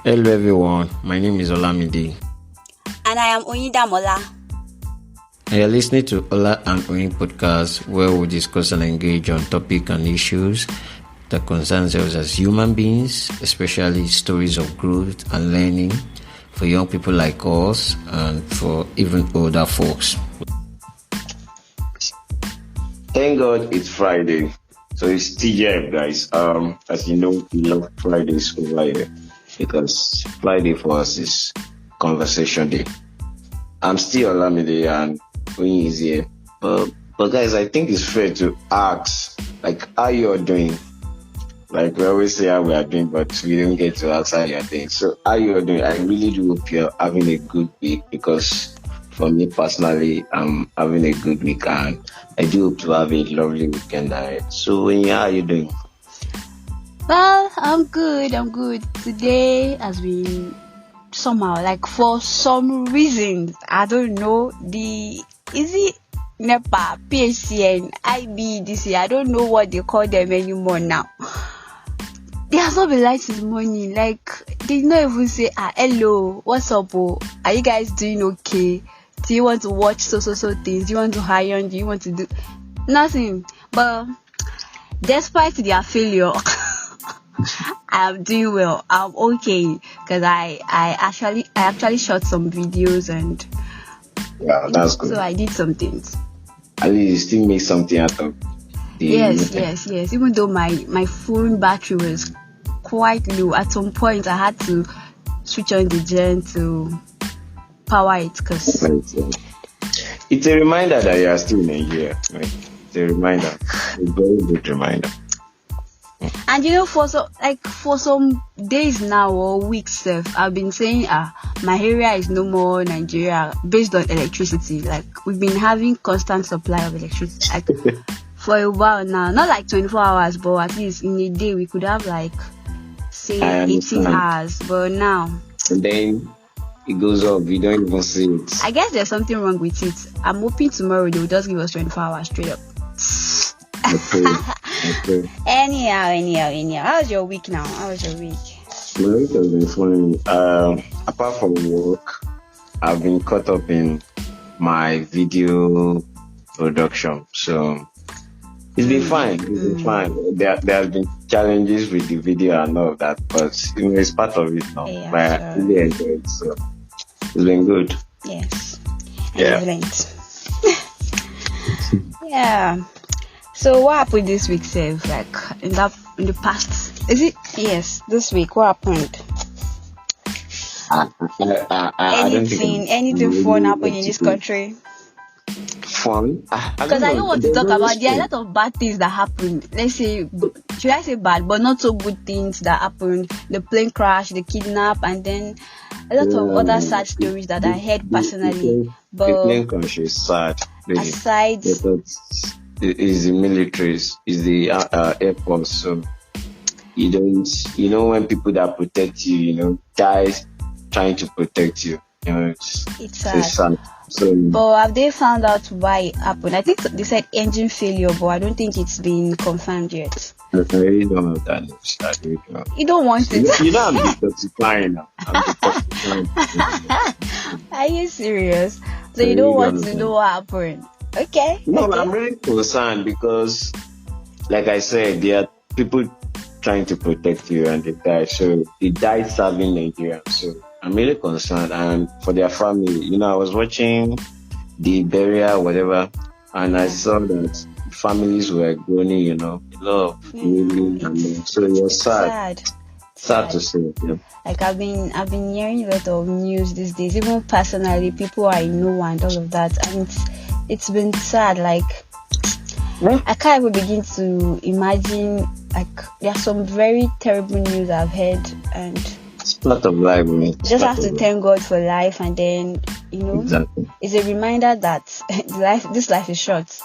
Hello everyone, my name is Olamide. And I am Oyin. And you're listening to Ola Oyin podcast, where we discuss and engage on topics and issues that concerns us as human beings, especially stories of growth and learning for young people like us and for even older folks. Thank God it's Friday. So it's TGF, guys. As you know, we love Fridays over here because Friday for us is conversation day. I'm still Olamide and Oyin is here. But guys, I think it's fair to ask, like, how you're doing. Like, we always say how we are doing, but we don't get to ask how you're doing. So, how you're doing, I really do hope you're having a good week because for me personally, I'm having a good week and I do hope to have a lovely weekend ahead. So, how are you doing? Well, I'm good. Today has been somehow, like, for some reasons, I don't know, NEPA, PHCN, IB this year, I don't know what they call them anymore now. There has not been light since morning. Like, they did not even say, hello, what's up, are you guys doing okay? Do you want to watch so things? Do you want to iron? Do you want to do nothing? But despite their failure, I'm doing well. I'm okay because I actually shot some videos and that's good. So I did some things. At least you still make something out of the Yes. Even though my phone battery was quite low, at some point I had to switch on the gen to power it because it's a reminder that you are still in Nigeria. Right? It's a reminder, a very good reminder. And for some days now or weeks, I've been saying my area is no more Nigeria based on electricity. Like, we've been having constant supply of electricity like for a while now. Not like 24 hours, but at least in a day we could have like say 18 hours. But now, and then it goes up. We don't even see it. I guess there's something wrong with it. I'm hoping tomorrow they'll just give us 24 hours straight up. Okay. Anyhow. How's your week now? How was your week? My week has been fun. Apart from work, I've been caught up in my video production. So it's been fine. There have been challenges with the video and all of that, but it's part of it now. Yeah, but I really enjoyed it. So it's been good. Yes. Yeah. Excellent. Yeah. So what happened this week, Sev? Like in the past? Is it? Yes, this week. What happened? Anything fun happened in this country? Fun? Because I don't want to talk about. There are a lot of bad things that happened. Let's say, should I say bad, but not so good things that happened. The plane crash, the kidnap, and then a lot of other sad stories that I heard personally. The plane crash is sad. Really. Aside. Is the militaries, is the Air Force. So you don't, when people that protect you, dies trying to protect you. It's sad. So, but have they found out why it happened? I think they said engine failure, but I don't think it's been confirmed yet. I really don't have that news. You don't want it. You know I'm detoxifying now. Are you serious? So you don't want to know what happened? Okay. No, okay. I'm really concerned because, like I said, there are people trying to protect you and they die. So they died serving Nigeria. So I'm really concerned. And for their family, I was watching the burial, whatever, and I saw that families were groaning, a lot of moving. So it was sad. Sad to see. Yeah. Like I've been hearing a lot of news these days. Even personally, people I know and all of that, and it's been sad. Like I can't even begin to imagine. Like there are some very terrible news I've heard, and it's part of life, man. Just have to thank God for life, and then exactly. It's a reminder that this life is short.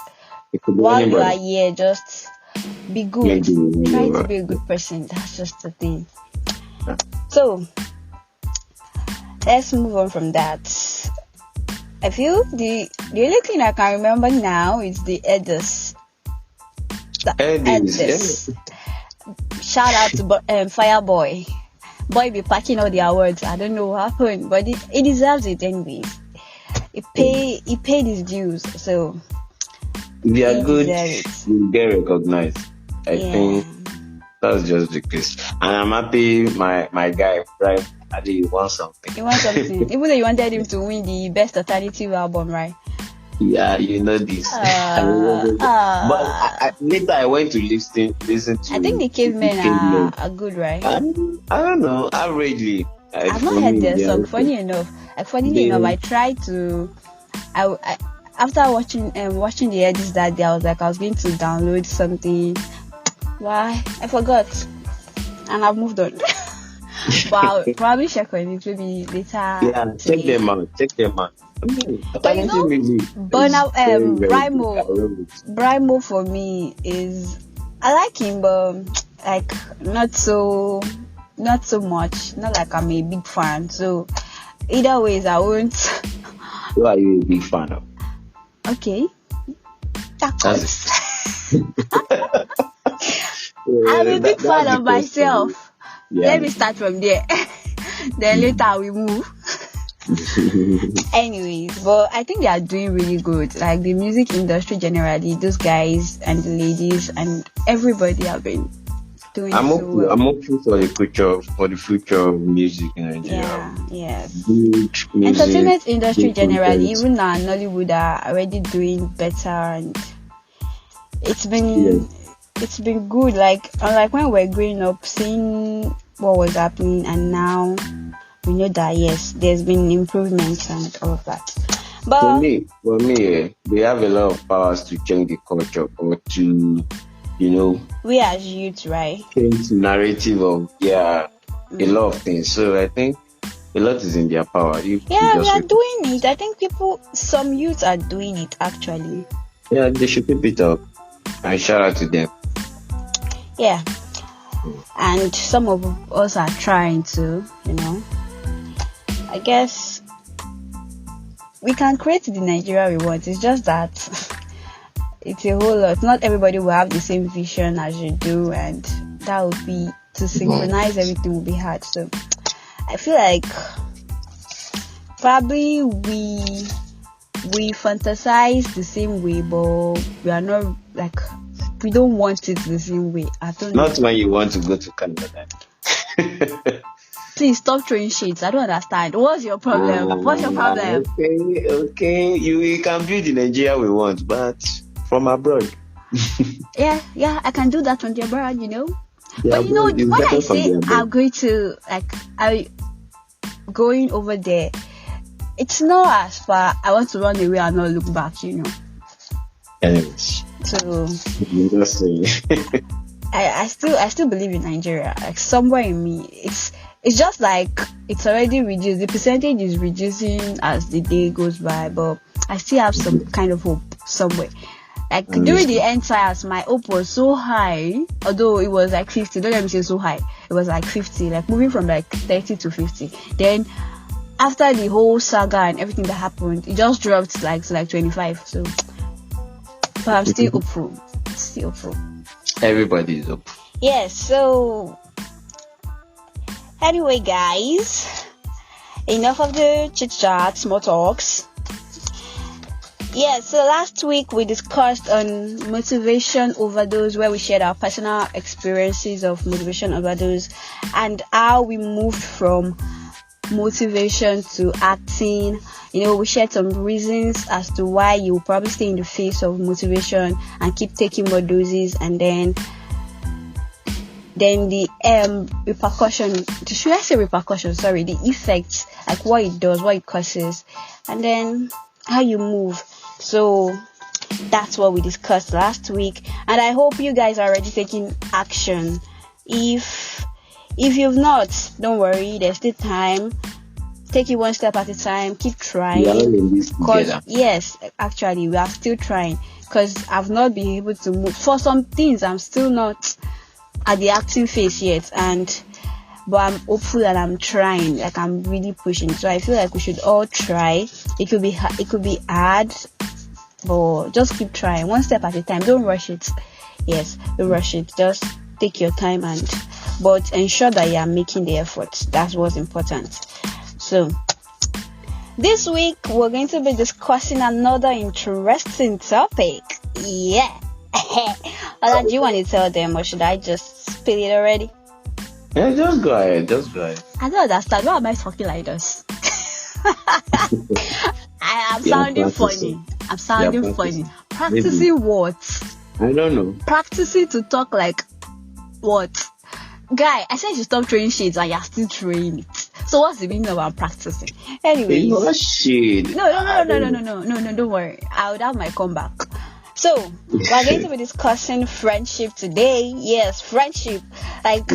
While you are here, just be good. Try to be a good person. That's just the thing. So let's move on from that. I feel the only thing I can remember now is the Edis. Edis. Shout out to Fireboy. boy be packing all the awards. I don't know what happened, but it deserves it anyways. He paid his dues, so If you are he good, deserves it. you get recognized. I Yeah. think that's just the case. And I'm happy my guy, right? I did want something. You want something, even though you wanted him to win the best alternative album, right? Yeah, you know this. I remember. But later I went to listen to I think the cavemen are good, right? I don't know, averagely. I've not For heard me, their they are song. okay. Funnily enough, I tried to. I after watching the edits that day, I was like, I was going to download something. Why? I forgot, and I've moved on. But I'll probably check on it maybe later. Yeah, check today. them out. But you know, Burnout, Brimo for me is, I like him, but like not so much. Not like I'm a big fan. So either ways, I won't. Who are you a big fan of? Okay, That's I'm a big fan of myself. Yeah. Let me start from there. Then later we move. Anyways, but I think they are doing really good. Like the music industry generally, those guys and the ladies and everybody have been doing I'm so well. hopeful for the future of music in Nigeria. Yeah, yes. Good music, Entertainment industry good generally, content. even now Nollywood are already doing better, and it's been good. Like unlike when we're growing up, seeing what was happening, and now we know that yes, there's been improvements and all of that. But For me, they have a lot of powers to change the culture or to, we as youth, right? change the narrative of a lot of things. So I think a lot is in their power. We are doing it. I think some youth are doing it actually. Yeah, they should keep it up. And shout out to them. Yeah. And some of us are trying to, I guess we can create the Nigeria we want. It's just that it's a whole lot. Not everybody will have the same vision as you do, and that would be to synchronize everything will be hard. So I feel like probably we fantasize the same way, but we are not like, we don't want it the same way. I don't know. Not when you want to go to Canada. Please stop throwing shades. I don't understand. What's your problem? What's your problem? Okay. You can build the Nigeria we want, but from abroad. Yeah, I can do that from the abroad, Yeah, but when I say I'm going to going over there, it's not as far. I want to run away and not look back, Anyways. So I'm just saying. I still believe in Nigeria. Like somewhere in me, it's just like it's already reduced. The percentage is reducing as the day goes by, but I still have some kind of hope somewhere. Like during the end trials, my hope was so high, although it was like 50. Don't let me say so high. It was like 50, like moving from like 30 to 50. Then after the whole saga and everything that happened, it just dropped to like 25. So, but I'm still hopeful. Everybody is up. Yes. So anyway, guys, enough of the chit chat, small talks. Yeah, so last week we discussed on motivation overdose, where we shared our personal experiences of motivation overdose and how we moved from motivation to acting. We shared some reasons as to why you will probably stay in the face of motivation and keep taking more doses, and then the repercussion. Should I say repercussion? Sorry, the effects, like what it does, what it causes, and then how you move. So that's what we discussed last week, and I hope you guys are already taking action. If you've not, don't worry, there's still time. Take it one step at a time. Keep trying. Yes, actually, we are still trying, because I've not been able to move. For some things, I'm still not at the acting phase yet, but I'm hopeful that I'm trying. Like I'm really pushing. So I feel like we should all try. It could be hard, but just keep trying, one step at a time. Don't rush it. Yes, don't rush it. Just take your time and but ensure that you are making the effort. That's what's important. So this week we're going to be discussing another interesting topic. Yeah. Ola, do you want to tell them, or should I just spill it already? Yeah, just go ahead. I don't understand. Why am I talking like this? I'm sounding funny. Practicing Maybe. what? I don't know. Practicing to talk like what? Guy, I said you stop throwing shades and you're still throwing it. So what's the meaning of I'm practicing? Anyways. You know, shit. No, don't worry. I would have my comeback. So, we're going to be discussing friendship today. Yes, friendship. Like,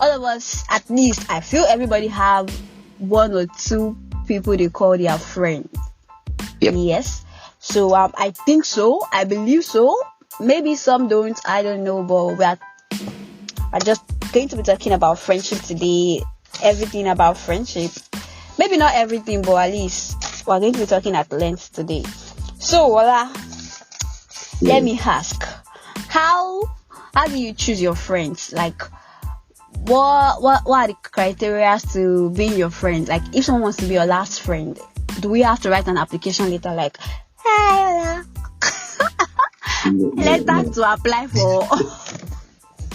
all of us, at least, I feel everybody have one or two people they call their friend. Yep. Yes. So, I think so. I believe so. Maybe some don't. I don't know. But we're just going to be talking about friendship today. Everything about friendship. Maybe not everything, but at least we're going to be talking at length today. So, voila. Let me ask, how do you choose your friends? Like, what are the criteria to being your friend? Like, if someone wants to be your last friend, do we have to write an application later like, hey, letter to apply for?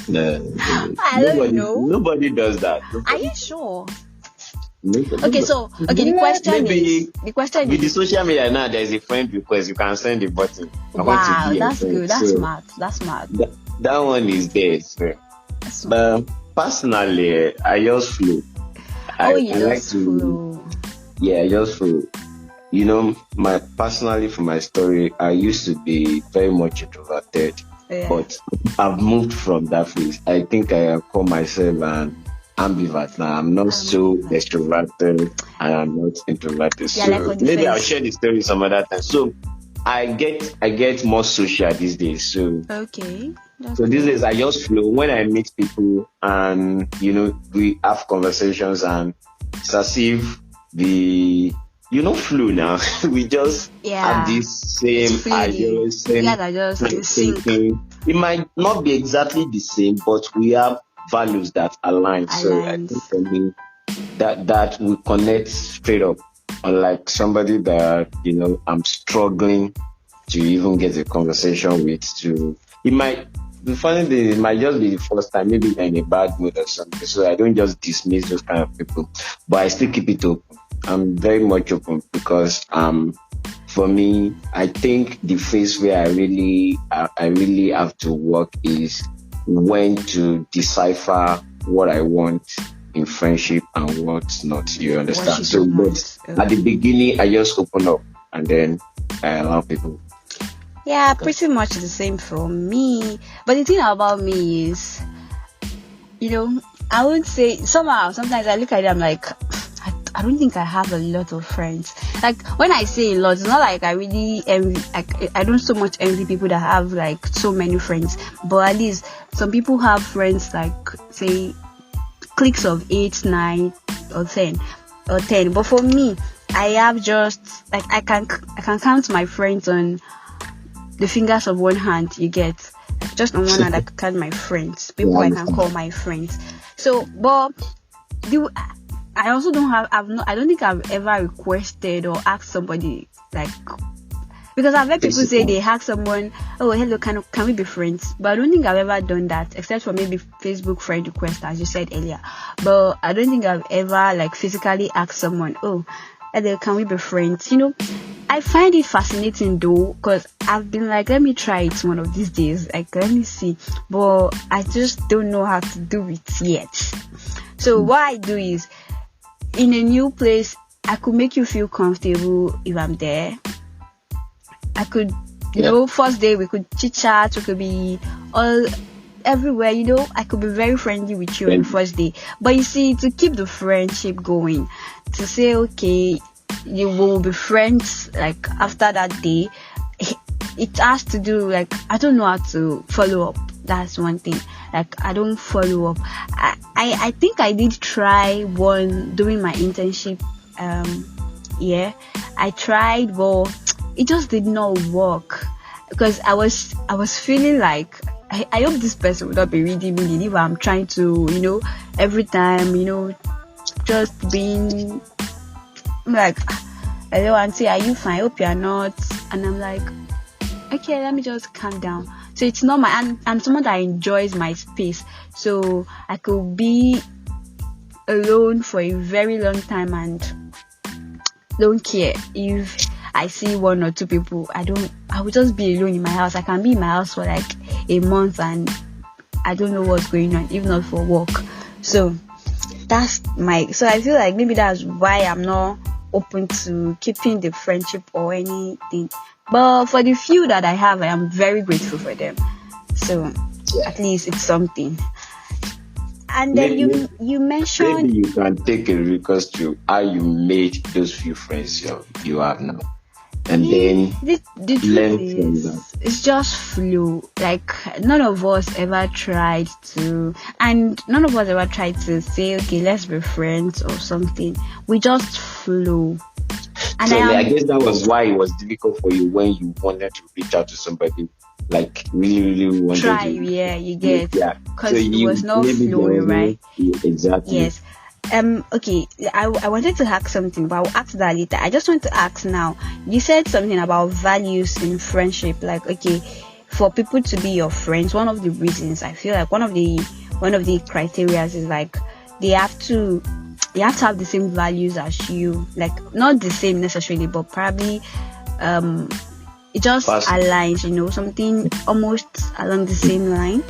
I don't know. Nobody does that. Are you sure? Okay, so the question is with the social media now, there's a friend request. You can send the button. Wow, that's good. That's smart. That one is there. So. But personally, I just flow. I just flow. Yeah, I just flow. You know, personally, for my story, I used to be very much introverted, but I've moved from that phase. I think I call myself an ambivert now. I'm not so extroverted and I'm not introverted. So maybe I'll share the story some other time. So I get more social these days. So okay. So these days I just flow when I meet people and we have conversations and it's as if flow now. We just have this same ideas, same thinking. It might not be exactly the same, but we have values that align. So I think for me that we connect straight up. Unlike somebody that I'm struggling to even get a conversation with. The funny thing, it might just be the first time, maybe they're in a bad mood or something. So I don't just dismiss those kind of people, but I still keep it open. I'm very much open because for me, I think the phase where I really have to work is when to decipher what I want in friendship and what's not. You understand? So, but at the beginning, I just open up and then I allow people. Yeah, pretty much the same for me. But the thing about me is, I would say sometimes I look at it, I'm like, I don't think I have a lot of friends. Like, when I say a lot, it's not like I really envy, I don't so much envy people that have like so many friends, but at least some people have friends like, say, cliques of 8, 9 or 10. But for me, I have just like, I can count my friends on the fingers of one hand. You get, just on one hand I can count my friends, people I can call my friends. So, but I also I don't think I've ever requested or asked somebody, like, because I've heard people say they ask someone, oh, hello, can we be friends? But I don't think I've ever done that, except for maybe Facebook friend request, as you said earlier. But I don't think I've ever like physically asked someone, oh, hello, can we be friends? I find it fascinating though, because I've been like, let me try it one of these days, like, let me see, but I just don't know how to do it yet. So what I do is, in a new place, I could make you feel comfortable if I'm there. I could, first day we could chit chat, we could be all everywhere, I could be very friendly with you on the first day. But you see, to keep the friendship going, to say, okay, you will be friends, like, after that day, it has to do, like, I don't know how to follow up. That's one thing. Like, I don't follow up. I think I did try one during my internship. I tried, but it just did not work because I was feeling like I hope this person will not be reading me if I'm trying to, every time, just being like, hello auntie, are you fine? I hope you are not. And I'm like, okay, let me just calm down. So it's not I'm someone that enjoys my space. So I could be alone for a very long time and don't care if I see one or two people. I will just be alone in my house. I can be in my house for like a month and I don't know what's going on, if not for work. So so I feel like maybe that's why I'm not open to keeping the friendship or anything. But for the few that I have, I am very grateful for them. So at least it's something. And then you mentioned, maybe you can take a recourse to how you made those few friends you have now, and then the learn truth from is, that. it's just flow. Like none of us ever tried to say, okay, let's be friends or something. We just flow. And So I guess that was why it was difficult for you when you wanted to reach out to somebody, like really wanted try, to. you get, because So it was not flowing, right? Exactly. Yes. Okay, I wanted to ask something, but I'll ask that later. I just want to ask now. You said something about values in friendship. Like, okay, for people to be your friends, one of the reasons, I feel like one of the criteria is like they have to have the same values as you. Like not the same necessarily, but probably it just aligns, something almost along the same line.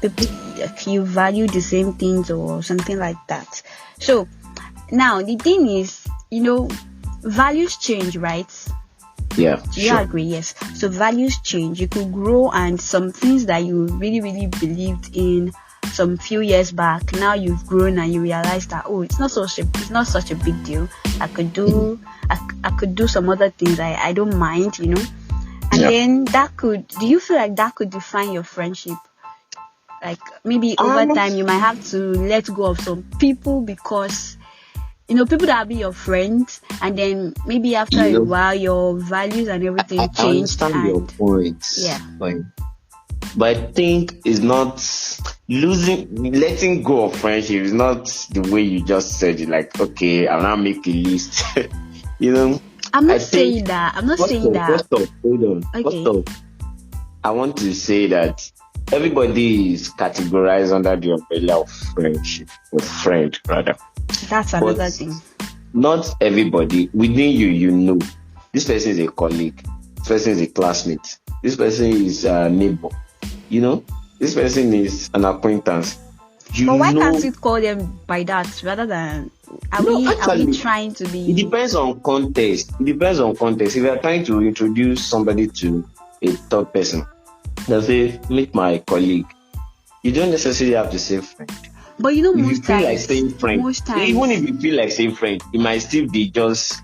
People, if you value the same things or something like that. So now the thing is, values change, right? Yeah. Do you agree? Yes. So values change. You could grow, and some things that you really, really believed in some few years back, now you've grown and you realize that it's not such a big deal. I could do some other things. I don't mind, And then do you feel like that could define your friendship? Like maybe over time you might have to let go of some people because people that will be your friends, and then maybe after a while your values and everything change. I understand your points. Yeah. But I think it's not letting go of friendship is not the way you just said it. Like, okay, I'll now make a list. I'm not saying that. First off, hold on. Okay. First off, I want to say that everybody is categorized under the umbrella of friendship, or friend rather. That's another thing. Not everybody within you, this person is a colleague, this person is a classmate, this person is a neighbor, this person is an acquaintance. But why can't you call them by that rather than are we trying to be? It depends on context. If you are trying to introduce somebody to a third person, they'll say, meet my colleague. You don't necessarily have to say friend. But if you feel like saying friend, most times, even if you feel like saying friend, it might still be just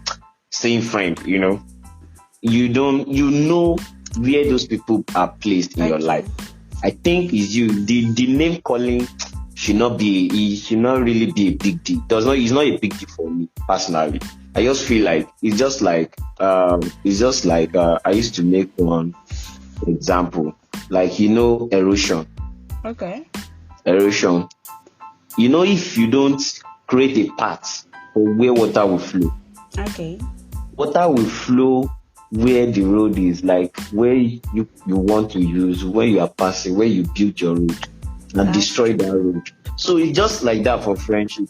saying friend. You know where those people are placed in your life. I think it's you. The name calling should not really be a big deal. It's not a big deal for me personally. I just feel like it's just like I used to make one example, like erosion. Okay. Erosion. If you don't create a path for where water will flow. Okay. Water will flow where the road is, like where you want to use, where you are passing, where you build your road, and destroy that road. So it's just like that for friendship.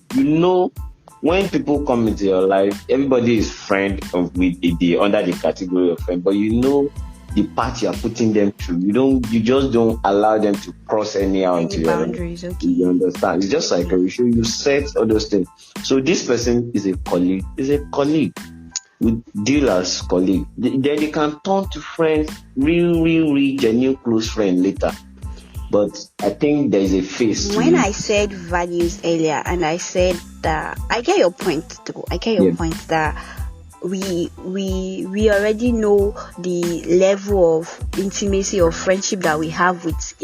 When people come into your life, everybody is friend with the under the category of friend, but the path you are putting them through. You just don't allow them to cross any boundaries. Okay. You understand? It's just like you set all those things. So this person is a colleague. We deal as colleague. Then they can turn to friends, real genuine close friend later. But I think there is a phase. When I said values earlier, and I said that I get your point too. I get your point that we already know the level of intimacy or friendship that we have with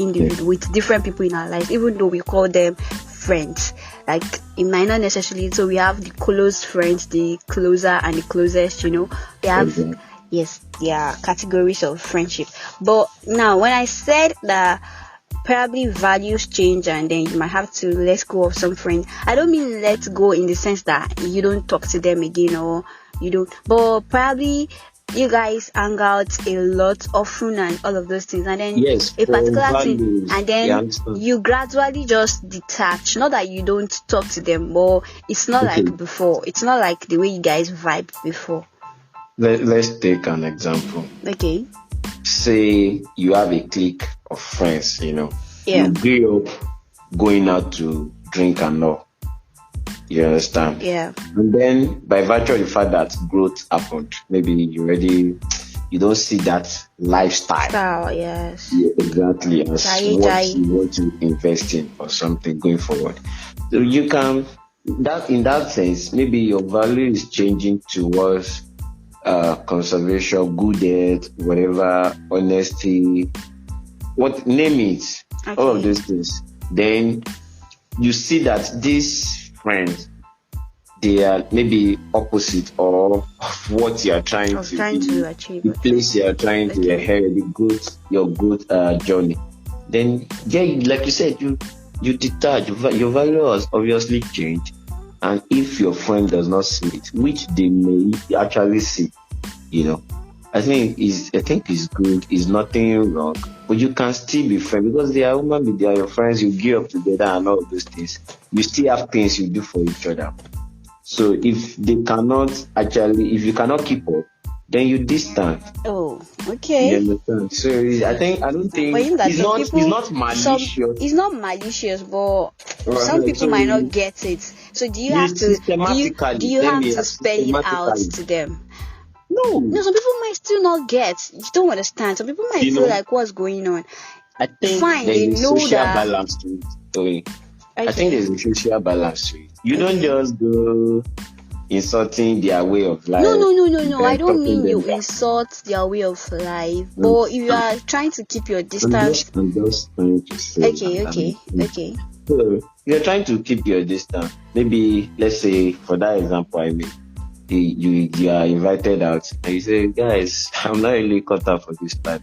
with different people in our lives, even though we call them friends. Like it might not necessarily. So we have the close friends, the closer and the closest. We have there are categories of friendship. But now when I said that probably values change, and then you might have to let go of some friends. I don't mean let go in the sense that you don't talk to them again, or you don't, but probably you guys hang out a lot often and all of those things, and then Yes, a for particular thing, values. and You then understand? you gradually just detach. Not that you don't talk to them, but it's not Okay, like before. It's not like the way you guys vibed before. let's take an example. Okay. Say you have a clique of friends, Yeah. you grew up going out to drink and all. You understand? Yeah. And then by virtue of the fact that growth happened, maybe you don't see that lifestyle. Style. Yes. Yeah, exactly, as Jai, what jai. you want to invest in or something going forward. So you can, that in that sense, maybe your value is changing towards conservation, good health, whatever, honesty, what name it, all of Okay. those things. Then you see that these friends, they are maybe opposite or of what you are trying Of to trying be, to achieve. the place you are trying to Okay. head, your growth journey. Then like you said, you detach. Your value has obviously changed, and if your friend does not see it, which they may actually see, I think is good. Is nothing wrong, but you can still be friends because they are human beings. They are your friends. You gear up together and all of those things. You still have things you do for each other. So if you cannot keep up, then you distant. Oh, You okay. understand? So I don't But think in that some it's people, not malicious. it's not malicious, but some Right? people So might not get it. So do you you have to do systematically, you let have me to ask spell it out systematically. to them? No, No, some people might still not get. You don't understand. Some people might you feel know, like what's going on. I think Fine, there they is a know social that. balance to it. Sorry. I think Okay. there's a social balance to it. You don't Okay. just go insulting their way of No, life, no, no, no, no. I then don't talking mean you them down. insult their way of life, Um, but if you are trying to keep your I'm distance. just trying to say, Okay, okay, okay. so you're trying to keep your distance. Maybe let's say for that example I made, you are invited out and you say, guys, I'm not really cut out for this type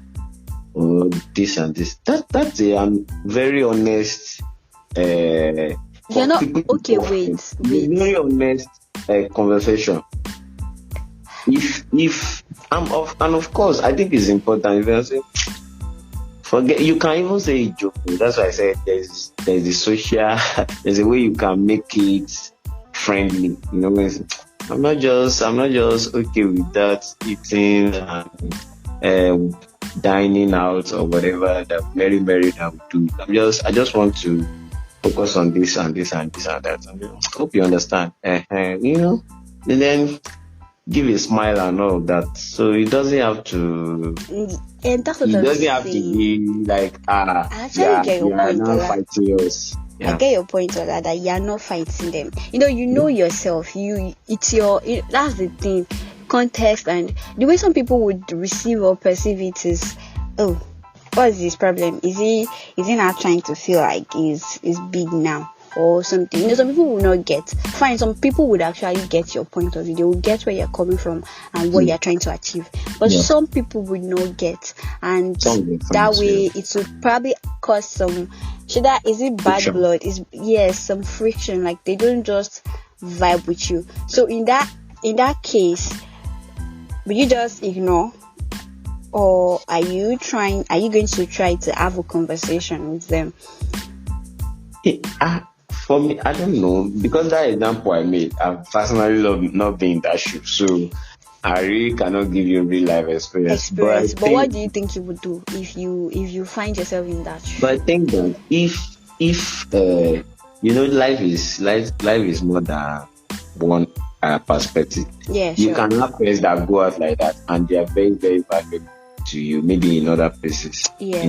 or this and this. That's a very honest You're for not people to okay. talk Wait, to. It's a wait. very honest conversation. If I'm off, and of course I think it's important. If you say forget, you can even say it joking. That's why I said there's a social there's a way you can make it friendly. I'm not just okay with that eating and dining out or whatever that very married I would do. I just want to focus on this and this and this and that. Hope you understand. And then give a smile and all of that. So it doesn't have to. And that's what It I'm doesn't have to saying. be like I actually get you your are point, now Ola. fighting us. I Yeah. get your point, Ola, that you are not fighting them. You know yourself. That's the thing. Context and the way some people would receive or perceive it is, oh, what's this problem? Is he not trying to feel like is big now or something? Some people will not get. Fine, some people would actually get your point of view. They will get where you're coming from and what you're trying to achieve. But Yeah. some people would not get, and Some will find that way you. it would probably cause some. Is it bad Friction. blood? Yes, some friction. Like they don't just vibe with you. So in that case, will you just ignore? Or are you going to try to have a conversation with them? For me, I don't know, because that example I made, I personally love not being in that shoe, so I really cannot give you real life experience. But what do you think you would do if you find yourself in that But I shoe? think that if life is more than one perspective. Yeah, You sure. can have friends that go out like that and they are very, very valuable to you, maybe in other places. Yes,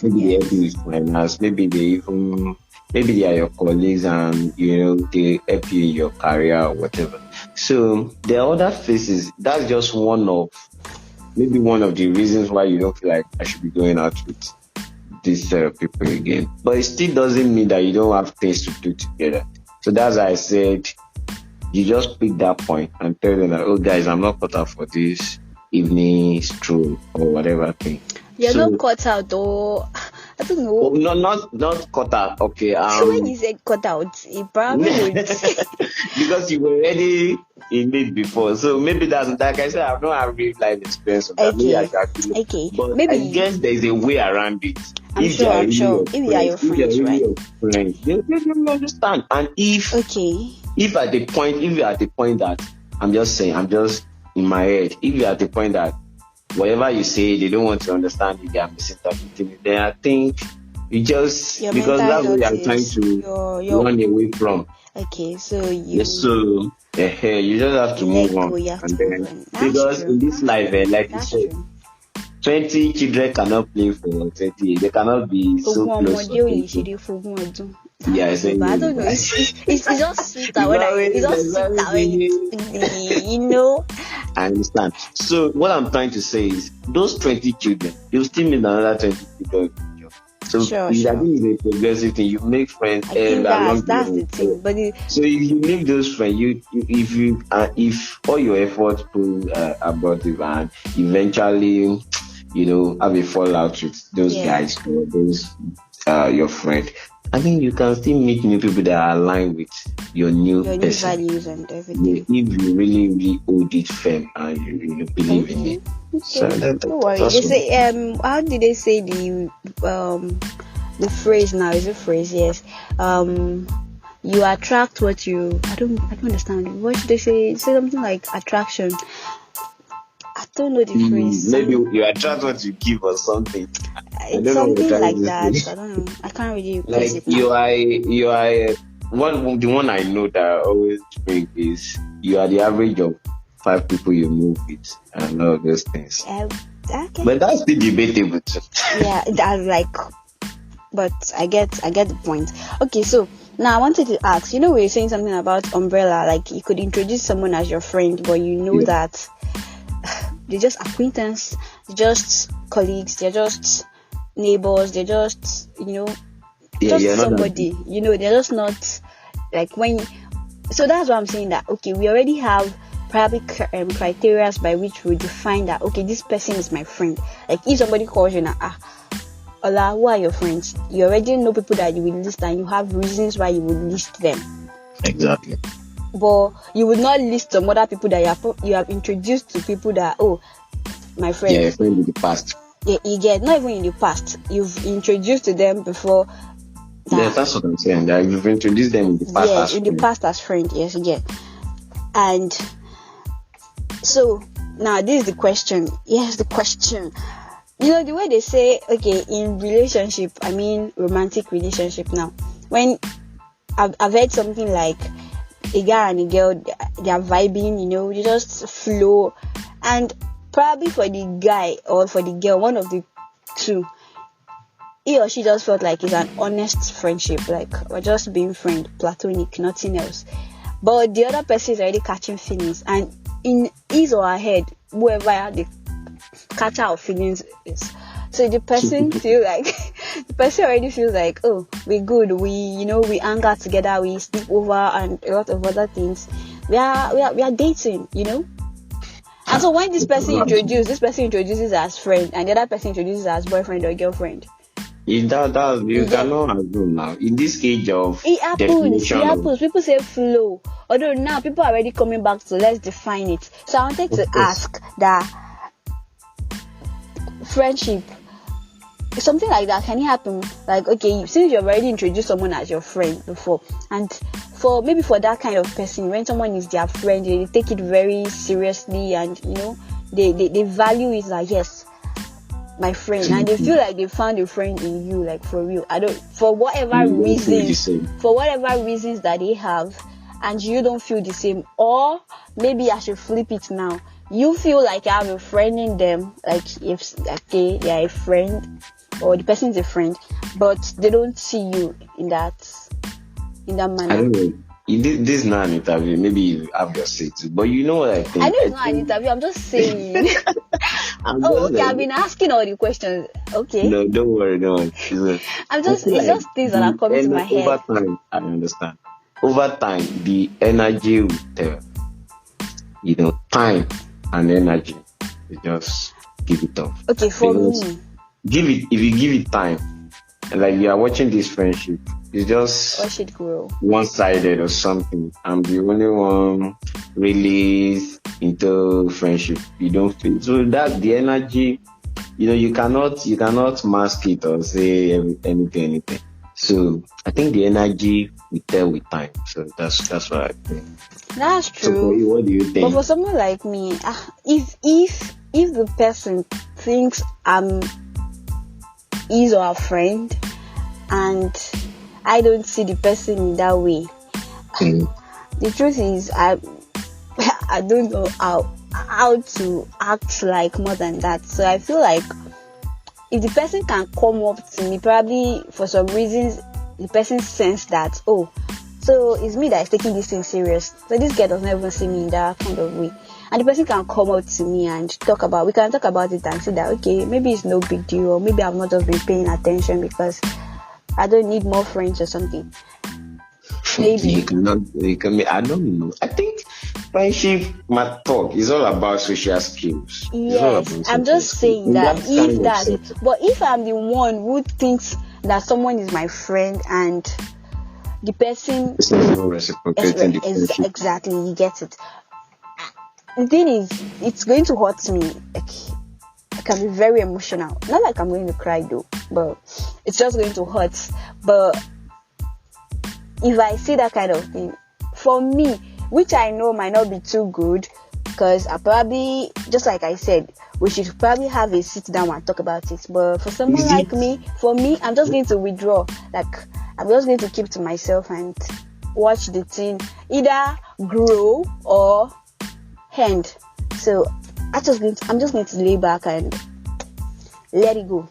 Maybe they yes. help you with finance, maybe they are your colleagues and they help you in your career or whatever. So there are other faces. That's just one of the reasons why you don't feel like I should be going out with this set of people again. But it still doesn't mean that you don't have things to do together. So that's why I said you just pick that point and tell them that, oh guys, I'm not cut out for this evening stroll or whatever thing. You're So not cut out though. I don't Oh, know. no, not cut out. Okay. So when you said cut out, it probably would. Because you were already in it before, so maybe that's like I said, I've not had real life experience of that. Maybe I Okay. should actually, Okay. but I Maybe guess there's a way around it. I'm If they sure. are I'm really sure. your If they are your friends, if they are friends, really right? your friends, they will understand. And Okay. if you're at the point that I'm just in my head, if you're at the point that whatever you say, they don't want to understand it, they are misinterpreting it, then I think you just, Your because mental that's what health you are trying is to your. run away from. Okay. So Yes, you so you just have to move let on. go. You have to And move then, on. That's because true. in this That's life, true. like you That's said, true. 20 children cannot play for 20 years. They cannot be so Ogún close for ọmọdé ò lè 20. ṣeré fógún ọdún. Yeah, That's true, but I essentially. don't know. It's just sweeter when it's just There's sweeter always when the, you know. I understand. So what I'm trying to say is those 20 children, you still need another 20 children. So Sure, I sure. think it's a progressive thing. You make friends I think along the that's line. the thing. But So if you leave those friends, if all your efforts prove abortive and eventually, have a fallout with those yeah, guys or those your friend, I think you can still meet new people that are aligned with your new your new person. values and Yeah, everything. if you really, really hold it firm and you believe in it. So Okay. Don't worry. that's They what. say how did they say the phrase now is a phrase, yes. You attract what you I don't understand. What should they say? Say something like attraction. I don't know the phrase. Maybe you attract what you give or something. I It's don't know what you're something trying like to that. say. I don't know. I can't really place Like it now. you are the one I know that I always bring is you are the average of 5 people you move with and all those things. Okay. But that's still debatable too. Yeah, that's like, but I get the point. Okay, so now I wanted to ask. We were saying something about umbrella. Like you could introduce someone as your friend, but you know that they're just acquaintance, they're just colleagues, they're just neighbors, they're just just somebody. They're just not like when. So that's why I'm saying that. Okay, we already have probably criteria by which we define that. Okay, this person is my friend. Like if somebody calls you now, Ola, who are your friends? You already know people that you will list, and you have reasons why you would list them. Exactly. But you would not list some other people that you have introduced to people that, oh, my friend. Yeah, friend in the past. Yeah, you get, not even in the past. You've introduced to them before. Yeah, that's what I'm saying. That you've introduced them in the past as friend. The past as friend. Yes, yeah. And so now this is the question. Yes, the question. The way they say, okay, in relationship, I mean romantic relationship now. When I've heard something like a guy and a girl, they are vibing, they just flow. And probably for the guy or for the girl, one of the two, he or she just felt like it's an honest friendship, like we're just being friends, platonic, nothing else. But the other person is already catching feelings, and in his or her head, whoever the catcher of feelings is, so the person already feels like, oh, we're good, we hang out together, we sleep over and a lot of other things, we are dating, and so when this person introduces as friend and the other person introduces as boyfriend or girlfriend, you cannot assume now in this age of it happens. People say flow, although now people are already coming back to let's define it. So I wanted to ask that friendship, something like that, can it happen? Like, okay, since you've already introduced someone as your friend before, and for that kind of person, when someone is their friend, they take it very seriously, and they value it, like, yes, my friend, and they feel like they found a friend in you, like for real. For whatever reasons that they have, and you don't feel the same, or maybe I should flip it now. You feel like you have a friend in them, like if they are a friend or the person is a friend, but they don't see you in that manner. I don't know. This is not an interview. Maybe you have your say too, but you know what I think. I know it's not an interview. I'm just saying. I've been asking all the questions. Okay. No, don't worry. It's just things that are coming to my head. Over time, I understand. Over time, the energy will tell. Time and energy. You just give it off. Okay, for me. If you give it time, like you are watching this friendship, it's Or just should grow. one-sided or something. I'm the only one really into friendship. You don't feel so that the energy, you cannot mask it or say anything. So I think the energy we tell with time. So that's what I think. That's So for true. you, what do you But think? for someone like me, if the person thinks I'm his or her friend, and I don't see the person in that way, Mm. the truth is I don't know how to act like more than that. So I feel like if the person can come up to me, probably for some reasons the person sense that, oh, so it's me that is taking this thing serious. So this girl does not even see me in that kind of way. And the person can come up to me and we can talk about it and say that, okay, maybe it's no big deal, or maybe I've not just been paying attention because I don't need more friends or something. Maybe. I don't know. I think friendship, my talk is all about social skills. It's all Yes, about I'm social just skills. saying In that that if kind of that's it. setting. But if I'm the one who thinks that someone is my friend and the person It's not reciprocating the friendship. exactly, you get it. The thing is, it's going to hurt me. Like, I can be very emotional. Not like I'm going to cry though, but it's just going to hurt. But if I see that kind of thing, for me, which I know might not be too good, because I probably, just like I said, we should probably have a sit down and talk about it. But for someone Is like it? me, I'm just going to withdraw. Like, I'm just going to keep to myself and watch the thing either grow or end. So I'm just going to lay back and let it go.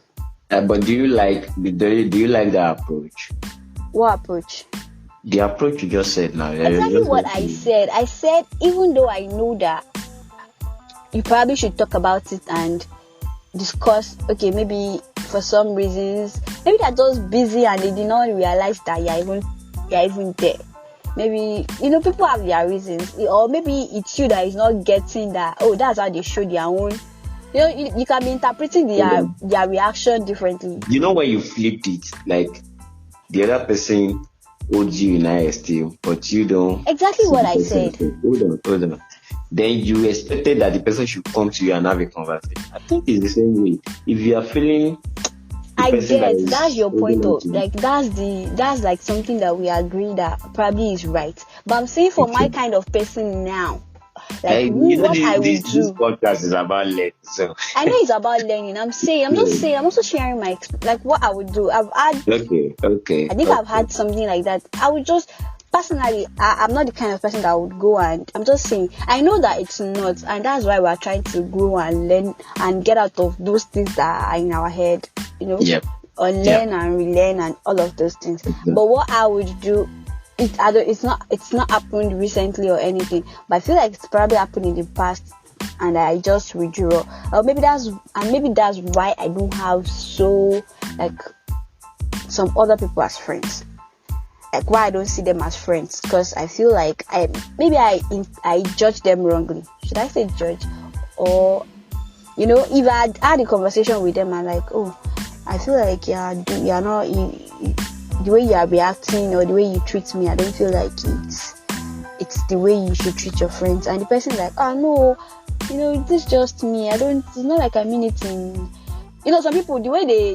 But do you like that approach? What approach? The approach you just said now. Exactly what I said. I said, even though I know that you probably should talk about it and discuss, okay, maybe for some reasons, maybe they're just busy and they did not realize that you're even there. Maybe, people have their reasons, or maybe it's you that is not getting that, oh, that's how they show their own. You can be interpreting their reaction differently. You know when you flipped it, like the other person holds you in high esteem, but you don't. Exactly see what the I person said. as hold on. Then you expected that the person should come to you and have a conversation. I think it's the same way. If you are feeling I person that get is that's your holding point on of to you. like that's like something that we agree that probably is right. But I'm saying for my Okay. kind of person now, Like, what I would this do. podcast is about learning. So I know it's about learning. I'm just saying. I'm also sharing my like what I would do. I think I've had something like that. I would just personally, I'm not the kind of person that would go, and I'm just saying I know that it's not, and that's why we're trying to grow and learn and get out of those things that are in our head, Yep. unlearn and relearn and all of those things. Exactly. But what I would do, it's not happened recently or anything, but I feel like it's probably happened in the past, and I just withdraw. Or maybe that's why I don't have so like some other people as friends. Like why I don't see them as friends, because I feel like I judge them wrongly. Should I say judge? Or if I had a conversation with them and like, oh, I feel like you're not the way you are reacting or the way you treat me, I don't feel like it's the way you should treat your friends. And the person is like, oh no, this is just me. It's not like I mean it in. Some people, the way they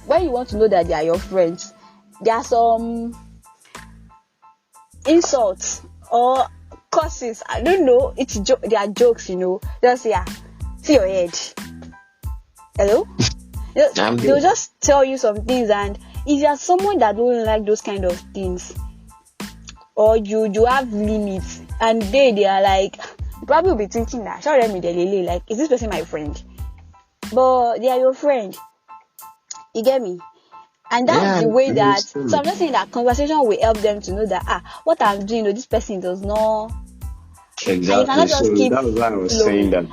when you want to know that they are your friends, there are some insults or curses. I don't know. They are jokes, Just see your head. Hello. They'll just tell you some things, and if you are someone that don't like those kind of things, or you have limits, and they are like, you probably will be thinking that, sorry, like, is this person my friend? But they are your friend. You get me? And that's the way that. So I'm just saying that conversation will help them to know that what I'm doing, this person does not. Exactly. And you cannot just keep. That was why I was saying that.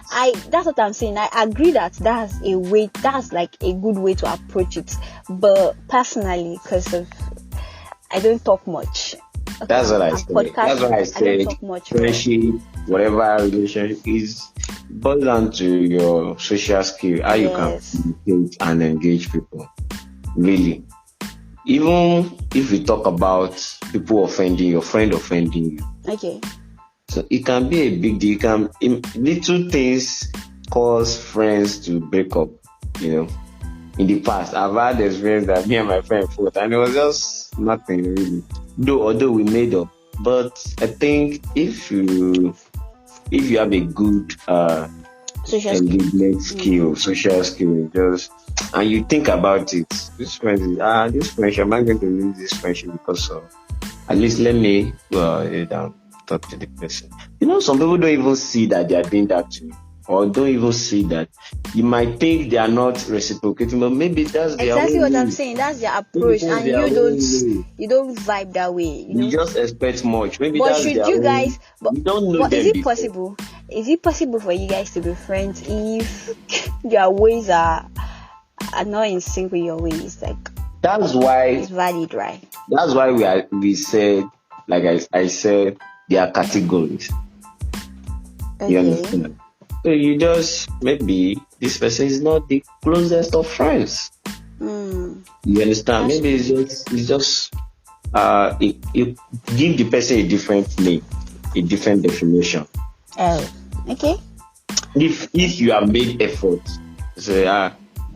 That's what I'm saying. I agree that that's a way. That's like a good way to approach it. But personally, because I don't talk much. Okay, that's what I say. That's why I say don't talk much. Friendship, whatever relationship is, boils down to your social skill, how you can communicate and engage people. Really. even if we talk about people offending your friend offending you, Okay. so it can be a big deal. Little things cause friends to break up. You know, in the past, I've had experience that me and my friend fought, and it was just nothing really. Although we made up, but I think if you have a good Social skill. engagement skill, social skill, just and you think about it, this friendship, am I going to lose this friendship because of? At least let me go down, talk to the person. Some people don't even see that they are doing that to you, or don't even see that. You might think they are not reciprocating, but maybe that's their Exactly own what I'm way. saying. That's their Maybe approach, that's and their own way. you don't vibe that way. You just expect much. Maybe But that's should their you own. guys? But You don't know but is them it before. possible? Is it possible for you guys to be friends if your ways are not in sync with your ways? Like, That's why. it's valid, right? That's why we said, like I said, there are categories. You Okay. understand? So you just, maybe this person is not the closest of friends. You understand? That's Maybe true. it's just it give the person a different name, a different definition. Oh, okay. If you have made effort, say,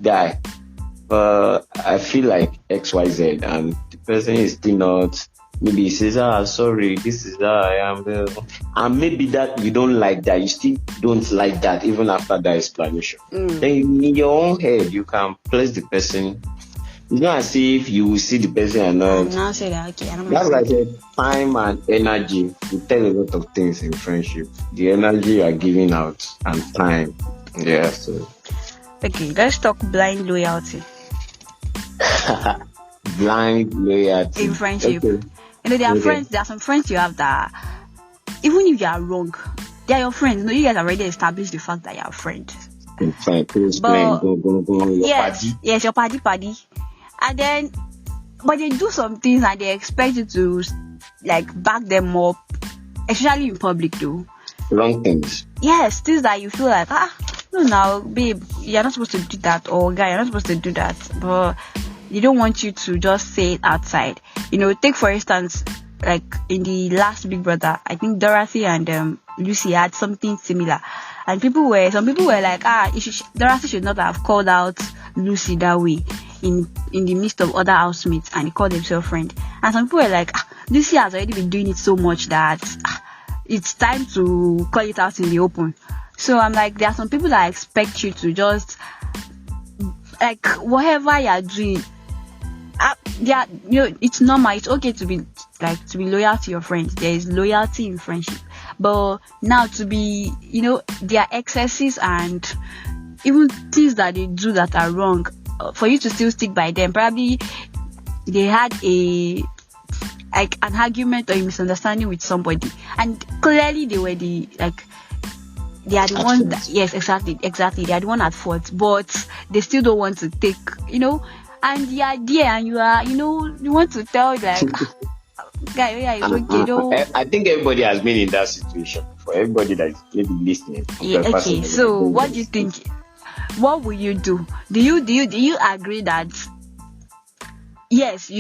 guy, I feel like XYZ, and the person is still not. Maybe he says, sorry, this is how I am. And maybe that you don't like that, you still don't like that even after that explanation. Then in your own head, you can place the person. It's not as if you will see the person and And not. now say that, okay, I don't That's like mind. time and energy. You tell a lot of things in friendship. The energy you are giving out and time. Yeah, so. Okay, let's talk blind loyalty Blind loyalty. in friendship. Okay. There are Okay. friends. There are some friends you have that, even if you are wrong, they are your friends. You guys already established the fact that you are friends. Fine, please But go, your party. yes, your party, and then, but they do some things and they expect you to like back them up, especially in public though. Wrong things. Yes, things that you feel like, no, now, babe, you're not supposed to do that, or guy, you're not supposed to do that, but they don't want you to just say it outside. Take for instance, like in the last Big Brother, I think Dorothy and Lucy had something similar, and some people were like, Dorothy should not have called out Lucy that way in the midst of other housemates, and he called himself friend. And some people were like, Lucy has already been doing it so much that it's time to call it out in the open. So I'm like, there are some people that expect you to just, like, whatever you're doing, it's normal. It's okay to be loyal to your friends. There is loyalty in friendship, but now to be, there are excesses and even things that they do that are wrong. For you to still stick by them, probably they had an argument or a misunderstanding with somebody, and clearly they are the ones that, yes, exactly, they are the one at fault, but they still don't want to take, and you are there and you are, you want to tell, like, guy, yeah, it's okay. I think everybody has been in that situation. For everybody that is maybe listening. Yeah, okay. So what do you think? What will you do? Do you agree that yes,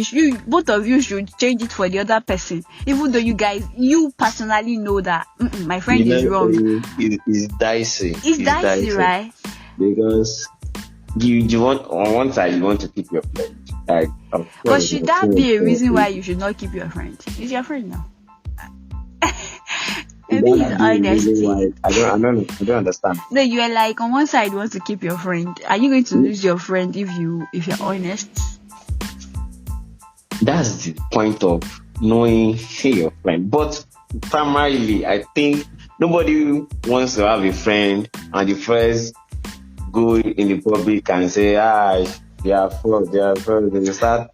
both of you should change it for the other person, even though you personally know that my friend is wrong? It's dicey. It's dicey, right? Because you want, on one side, you want to keep your friend. Like, but should that be a reason why you should not keep your friend? It's your friend now. Maybe it's honesty. I don't understand. No, you are like, on one side you want to keep your friend. Are you going to lose your friend if you're honest? That's the point of knowing your friend. But primarily, I think nobody wants to have a friend and the first go in the public and say, they are fraud. They start,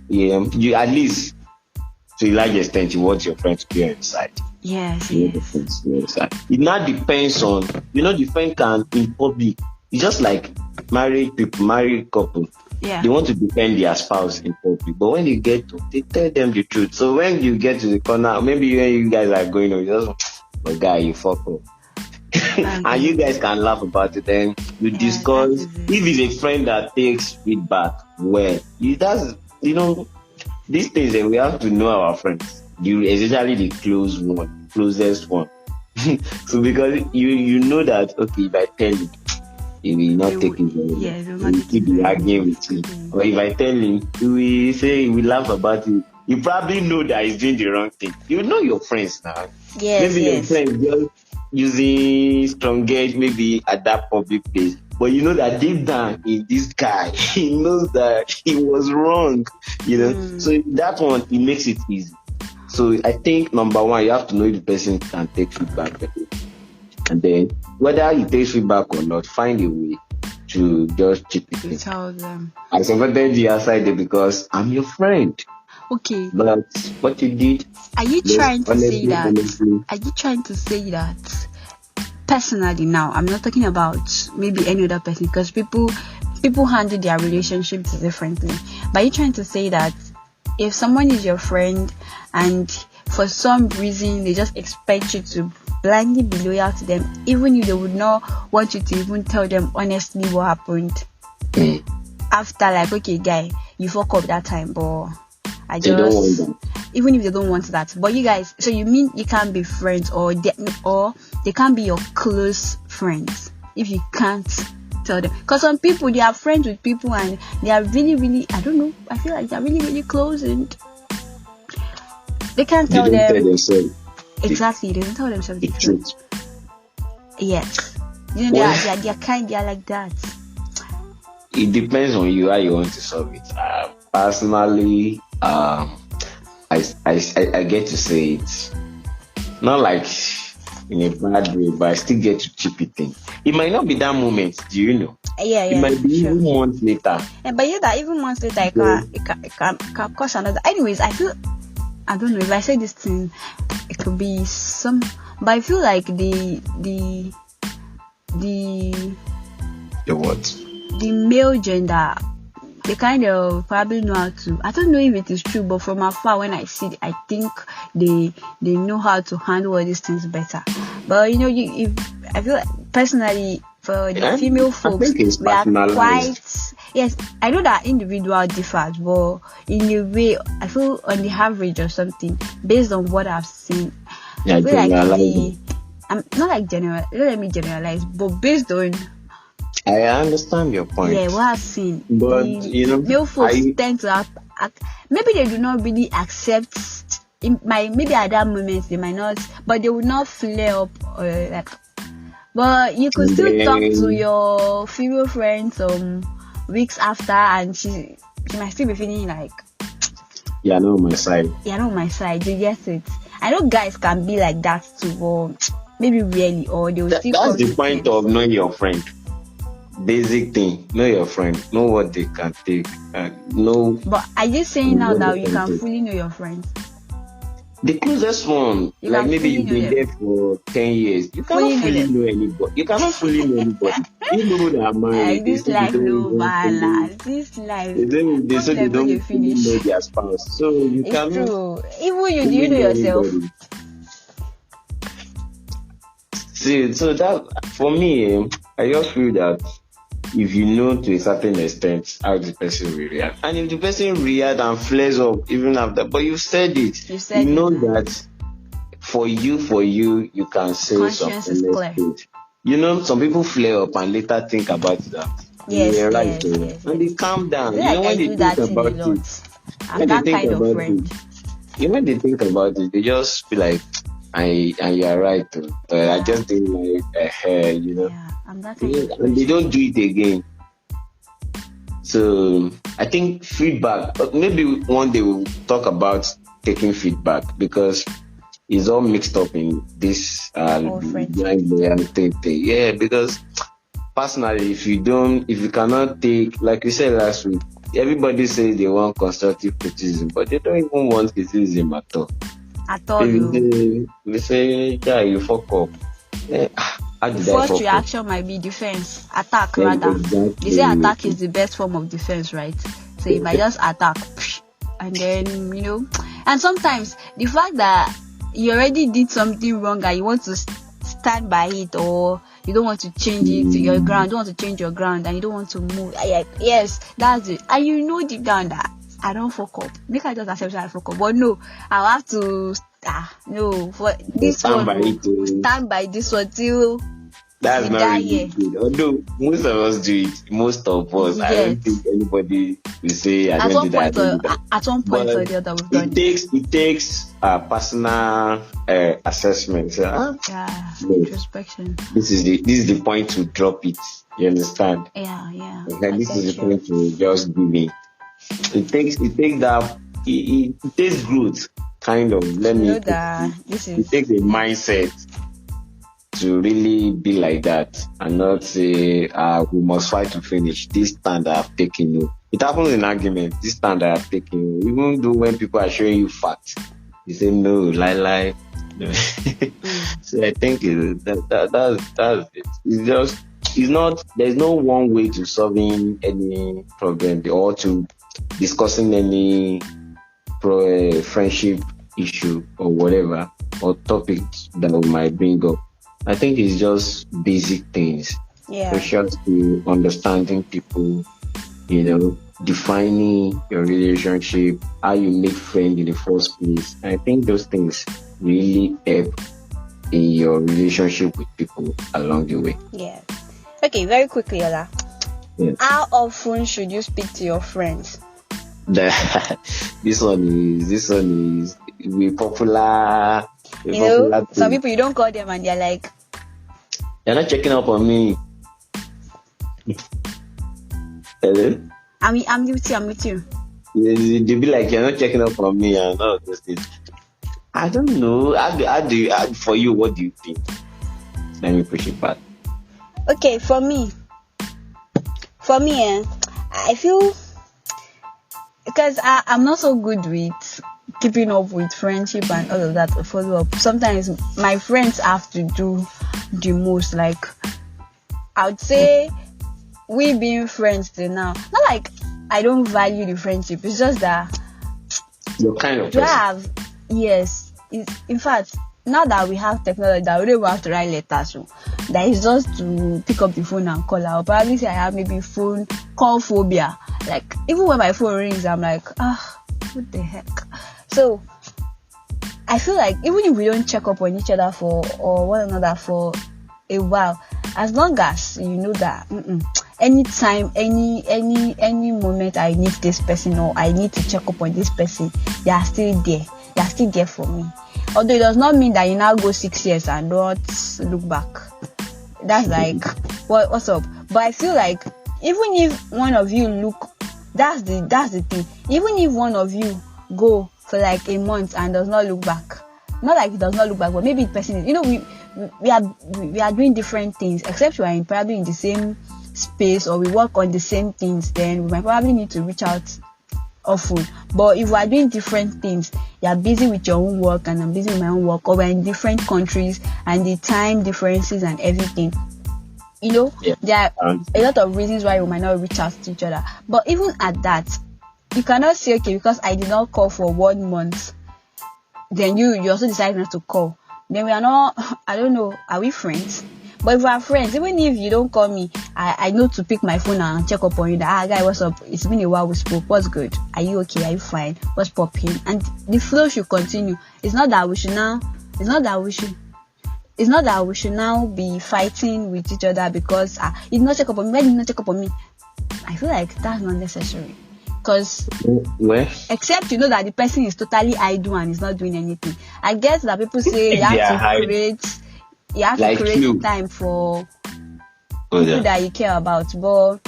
you at least, to a large extent, you want your friend to be on your side. Yes. It now depends on, the friend can, in public, it's just like married couple. Yeah. They want to defend their spouse in public, but when you get to, they tell them the truth. So when you get to the corner, maybe when you guys are going on, you just, guy, you fuck up. And you guys can laugh about it, then you discuss. If it's a friend that takes feedback, well, these things that we have to know our friends, especially the closest one. So because you know that okay, if I tell him, he will not take it very well. Yes, He will keep be arguing with you. Or if I tell him, he will say he will laugh about it. You probably know that he's doing the wrong thing. You know your friends now. Yes, Maybe your friend just using strong edge maybe at that public place. But you know that deep down in this guy, he knows that he was wrong. So that one, it makes it easy. So I think number one, you have to know if the person can take feedback. And then whether he takes feedback or not, find a way to just chip it in. Tell them. I supported you outside there because I'm your friend. Okay. But what you did. Are you trying to say that? Honestly. Are you trying to say that? Personally, now I'm not talking about maybe any other person, because people handle their relationships differently. But are you trying to say that if someone is your friend and for some reason they just expect you to blindly be loyal to them, even if they would not want you to even tell them honestly what happened after, like, okay guy, you fuck up that time, but I just don't want that. Even if they don't want that, but you guys, so you mean you can't be friends, or they can't be your close friends if you can't tell them? Because some people, they are friends with people and they are really, really, I don't know, I feel like they're really, really close and they can't tell them. Tell themselves exactly, they don't tell themselves the truth. Yes, they are kind, they are like that. It depends on you how you want to solve it. Personally, I get to say it, not like in a bad way, but I still get to chip it in. It might not be that moment, do you know? Yeah, it might be even months later. But that even months later, it can cause another. Anyways, I don't know if I say this thing, it could be some, but I feel like the what? The male gender, they kind of probably know how to, I don't know if it is true, but from afar when I see it, I think they know how to handle all these things better. But I feel like personally for the female folks, we are quite, yes, I know that individual differs, but in a way, I feel on the average or something, based on what I've seen, I feel like I'm not like general, don't let me generalize, but based on, I understand your point. Yeah, what I've seen. But male folks tend to act, maybe they do not really accept. Maybe at that moment they might not, but they would not flare up like. But you could still talk to your female friend some weeks after, and she might still be feeling like, you're not on my side. You're not on my side. You get it. I know guys can be like that too, but maybe rarely, or they will still. That's the point of knowing your friend. Basic thing, know your friend, know what they can take, know. But are you saying now that you can fully know your friends? The closest one, like maybe you've been there for 10 years, you cannot fully know anybody. You cannot fully know anybody. You know that man. This life no balance. This life. They say they don't fully know their spouse, so you cannot. It's true. Even you know yourself. See, so that for me, I just feel that if you know to a certain extent how the person will react, and if the person react and flares up even after, but you said it, you know that for you you can say something. Some people flare up and later think about that. Yes. And they calm down. When they think about it, when they think about it, they just be like, and you're right. I just didn't like I'm that and they don't do it again. So I think feedback. Maybe one day we'll talk about taking feedback, because it's all mixed up in this blind loyalty thing. Yeah, because personally, if you cannot take, like we said last week, everybody says they want constructive criticism, but they don't even want criticism at all. They say, yeah, you fuck up. The first reaction might be defense, attack rather. Exactly. They say attack is the best form of defense, right? So you might just attack, and then and sometimes the fact that you already did something wrong and you want to stand by it, or you don't want to change it to your ground, don't want to change your ground, and you don't want to move. Yes, that's it. And deep down that I don't fuck up. Make I just accept that I fuck up. But no, I'll have to no for this stand one. by it. Stand by this one till That's we not die really here. good. Although most of us do it, most of us. I don't think anybody will say I At don't one do that. I point don't do or that. at one point But or the other, we've done it takes a personal assessment. yeah, no, introspection. this is the point to drop it. You understand? Yeah. Okay, this is the point to just give it. It takes that. It takes growth, kind of. Let me know that this is. It takes a mindset to really be like that and not say we must fight to finish this stand I have taken. You. It happens in argument. This stand I have taken. Even though when people are showing you facts, you say no, lie. No. So I think that's it. It's not. There's no one way to solving any problem or to discussing any friendship issue or whatever or topic that we might bring up. I think it's just basic things. Yeah. Social skill, understanding people, defining your relationship, how you make friends in the first place. I think those things really help in your relationship with people along the way. Yeah. Okay, very quickly, Ola. Yeah. How often should you speak to your friends? This one is we popular. Some people you don't call them and they're like, you're not checking up on me. Hello? I'm with you. They be like, you're not checking up on me and all those things. I don't know. For you, what do you think? Let me push it back. Okay, for me, I feel because I'm not so good with keeping up with friendship and all of that follow up. Sometimes my friends have to do the most. Like I would say we being friends till now, not like I don't value the friendship, it's just that your kind of person. Yes, in fact now that we have technology that we don't even have to write letters, so that is just to pick up the phone and call. I'll probably say I have maybe phone call phobia. Like even when my phone rings, I'm like, what the heck? So I feel like even if we don't check up on each other or one another for a while, as long as you know that anytime, any moment I need this person or I need to check up on this person, they are still there. They are still there for me. Although it does not mean that you now go 6 years and not look back. That's like what's up. But I feel like even if one of you that's the thing. Even if one of you go for like a month and does not look back, not like it does not look back, but maybe the person is, we are doing different things. Except we are probably in the same space or we work on the same things, then we might probably need to reach out often. But if we are doing different things, you are busy with your own work and I'm busy with my own work, or we're in different countries and the time differences and everything, there are a lot of reasons why we might not reach out to each other. But even at that, you cannot say, okay, because I did not call for 1 month, then you also decide not to call. Then we are not, I don't know, are we friends? But if we are friends, even if you don't call me, I know to pick my phone and check up on you. That guy, what's up? It's been a while we spoke. What's good? Are you okay? Are you fine? What's popping? And the flow should continue. It's not that we should now be fighting with each other because you did not check up on me. Why did you not check up on me? I feel like that's not necessary. Because except that the person is totally idle and is not doing anything. I guess that people say you have to create time for people that you care about, but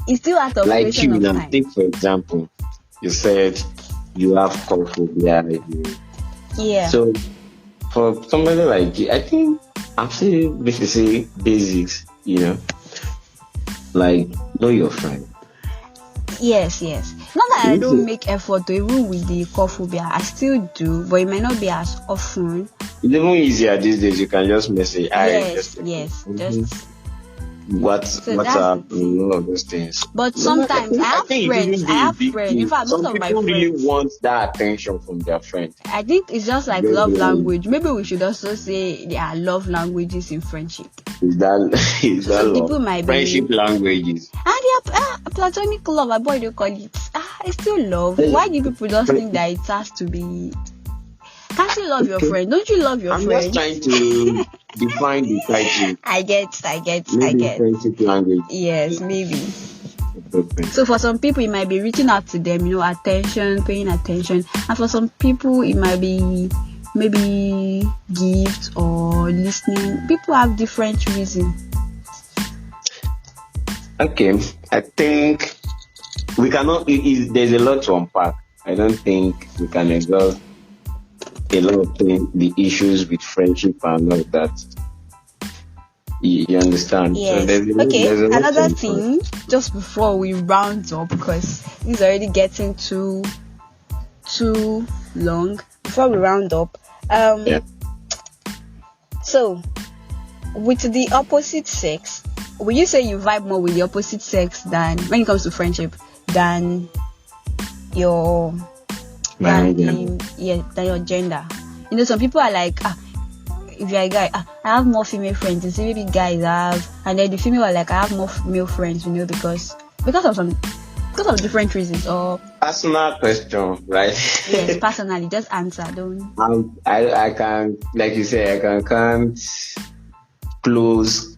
it's still out of creation of time. Take for example, you said you have call phobia. Yeah. So for somebody like you, I think I'm saying basically basics, like know your friend. Yes. Not that I don't make effort to, even with the call phobia, I still do, but it might not be as often. It's even easier these days. You can just message. Yes. Just So that's the thing. all of those things. But sometimes I have think it friends. shouldn't I be a have big friends. In deal. fact, most Some of my people really friends. want that attention from their friend. I think it's just like love Regularly. language. Maybe we should also say there are love languages in friendship. Is that So some people love? might be Friendship languages. platonic love. I boy they call it. It's still love. Why do people just think that it has to be? Can't you love your friend? Don't you love your I'm friend? just trying to define the title. I get. Maybe friendship language. Yes, maybe. Okay. So for some people, it might be reaching out to them, attention, paying attention. And for some people, it might be maybe gifts or listening. People have different reasons. Okay, I think we cannot. There's a lot to unpack. I don't think we can exhaust a lot of things, the issues with friendship and all that. You understand? Yes. So there's a lot Another to thing, just before we round up, because this is already getting too long. Before we round up, Yeah. So with the opposite sex, will you say you vibe more with the opposite sex than when it comes to friendship than your than your gender? Some people are like, if you're a guy, I have more female friends. You see, maybe guys have, and then the female are like, I have more male friends, because of different reasons. Or personal question, right? Yes, personally, just answer. Don't. I can, like you say, I can count close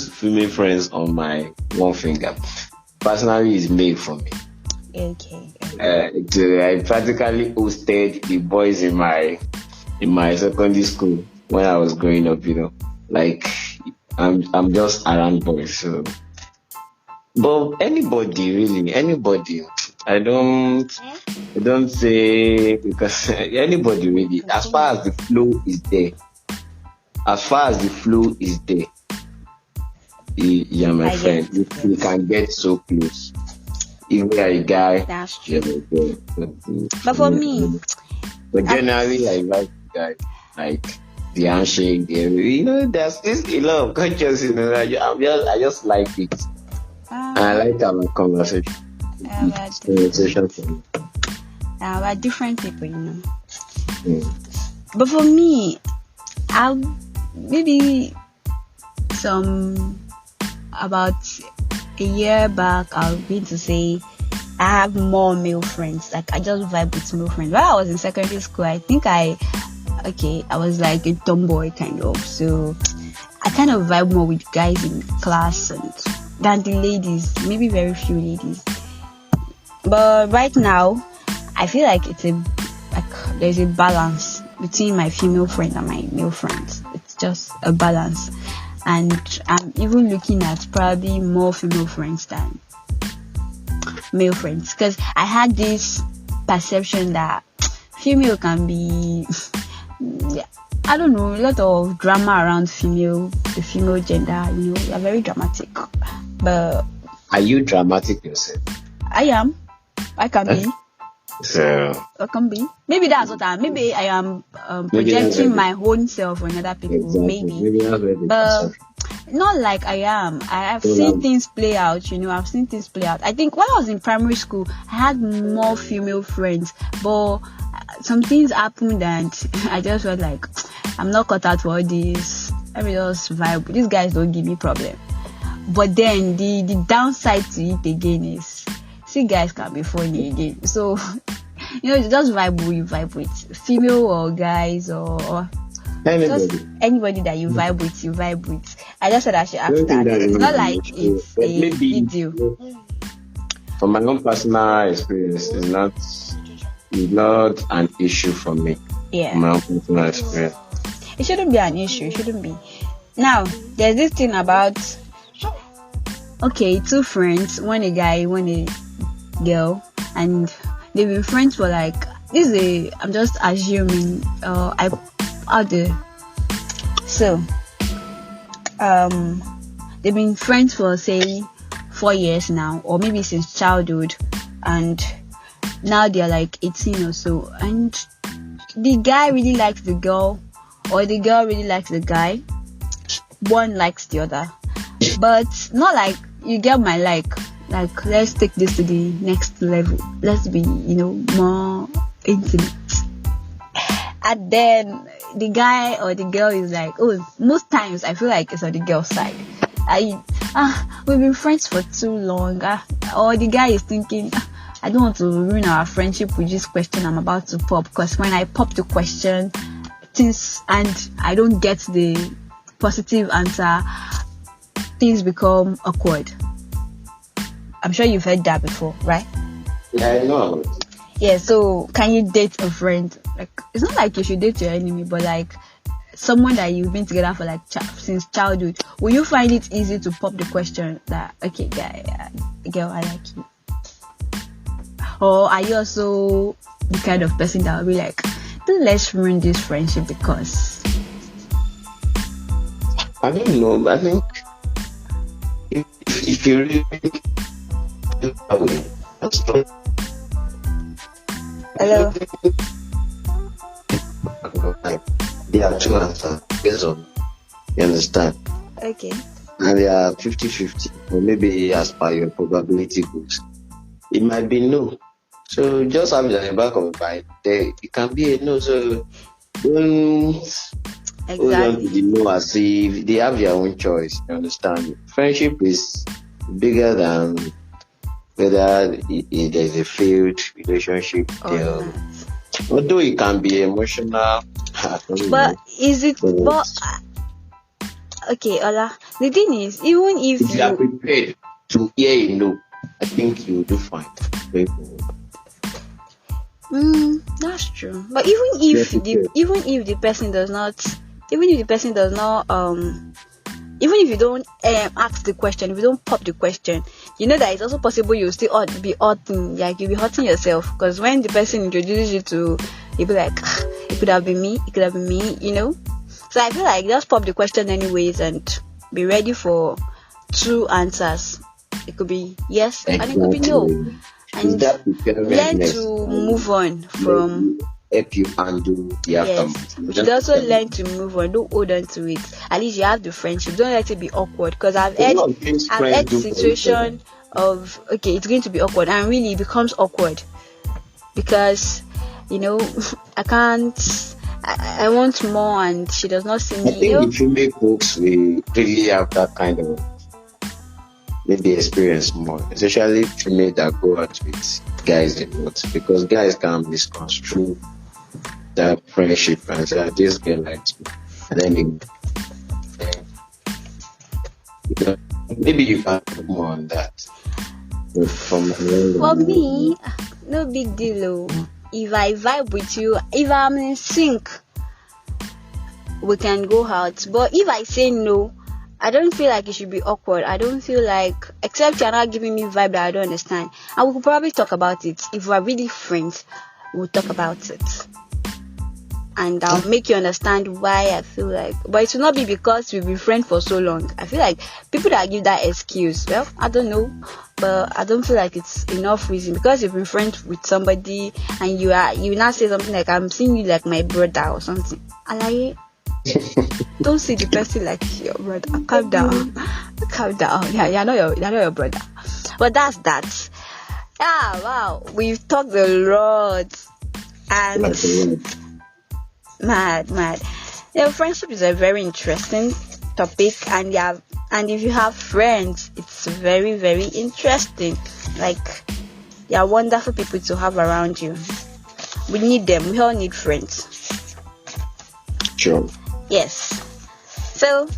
female friends on my one finger. Personally, it's made for me. Okay. I practically hosted the boys in my secondary school when I was growing up. Like I'm just around boys. So, but anybody. I don't say, because anybody really. As far as the flow is there. Yeah, my friend, we can get so close. If we are a guy, that's true. But for me, generally, I like guys, like the handshake. There's a lot of cultures. I just like it, and I like our conversation. About different people, But for me, maybe about a year back, I was going to say I have more male friends. Like, I just vibe with male friends. While I was in secondary school, I think I was like a tomboy kind of. So I kind of vibe more with guys in class than the ladies. Maybe very few ladies. But right now, I feel like there's a balance between my female friends and my male friends. It's just a balance. And I'm even looking at probably more female friends than male friends, because I had this perception that female can be, I don't know, a lot of drama around the female gender. They are very dramatic. But are you dramatic yourself? I am. I can be. So I can be. Maybe that's what maybe I am projecting my own self on other people. Exactly. Maybe. But not like I am. I've seen things play out, I've seen things play out. I think when I was in primary school, I had more female friends, but some things happened and I just felt like, I'm not cut out for all this. Let me just vibe. These guys don't give me problem. But then the downside to it again is, see, guys can be funny again. So, just vibe with female or guys or just anybody that you vibe with. I just said I should ask that. It's not like it's a big deal. From my own personal experience, it's not an issue for me. Yeah. From my own personal experience. It shouldn't be an issue. It shouldn't be. Now, there's this thing about, two friends, one a guy, one a girl, and they've been friends for I'm just assuming, they've been friends for say 4 years now, or maybe since childhood, and now they're like 18 or so, and the guy really likes the girl, or the girl really likes the guy. One likes the other, but not like you get my like let's take this to the next level. Let's be more intimate. And then the guy or the girl is like, oh, most times I feel like it's on the girl's side. We've been friends for too long. Or the guy is thinking, I don't want to ruin our friendship with this question I'm about to pop, because when I pop the question, things and I don't get the positive answer, things become awkward. I'm sure you've heard that before, right? Yeah, I know. Yeah, so can you date a friend? Like, it's not like you should date your enemy, but like someone that you've been together for like since childhood. Will you find it easy to pop the question that, okay, guy, girl, I like you? Or are you also the kind of person that will be like, let's ruin this friendship because? I don't know. I think if you really do that way, that's not. Hello. There are two answers based on, you understand? Okay. And they are 50-50, or maybe as per your probability goes. It might be no. So just have it at the back of the mind. It can be a no. So don't hold on to the no as if they have their own choice. You understand? Friendship is bigger than whether there's a failed relationship. Although it can be emotional. But is it? But okay, Ola. The thing is, even if you are prepared to hear a no, I think you will do fine. That's true. But even if the person does not, even if you don't ask the question, if you don't pop the question, you know that it's also possible you'll still be hurting, like you'll be hurting yourself, because when the person introduces you to, you'll be like, it could have been me, So I feel like just pop the question anyways and be ready for two answers. It could be yes, and it could be no. And learn to move on from. Help you handle the aftermath. Yes. You also learn to move on. Don't hold on to it. At least you have the friendship. Don't let it be awkward. Because I've had situation of, okay, it's going to be awkward, and really it becomes awkward because I can't. I want more, and she does not see me. I think the female folks we really have that kind of maybe experience more, especially female that go out with guys a lot, because guys can misconstrue that friendship and say this girl likes me, and then maybe you can put more on that. For me, no big deal. If I vibe with you, if I'm in sync, we can go out. But if I say no, I don't feel like it should be awkward. I don't feel like, except you're not giving me vibe that I don't understand. And we could probably talk about it. If we're really friends, we'll talk about it. And I'll make you understand why I feel like. But it will not be because we've been friends for so long. I feel like people that give that excuse, well, I don't know. But I don't feel like it's enough reason. Because you've been friends with somebody and you now say something like, I'm seeing you like my brother or something. Don't see the person like your brother. Calm down. Yeah, you're not your brother. But that's that. Wow. We've talked a lot. And mad. Friendship is a very interesting topic, and if you have friends, it's very, very interesting. Like, they are wonderful people to have around you. We need them. We all need friends. Sure. Yes. So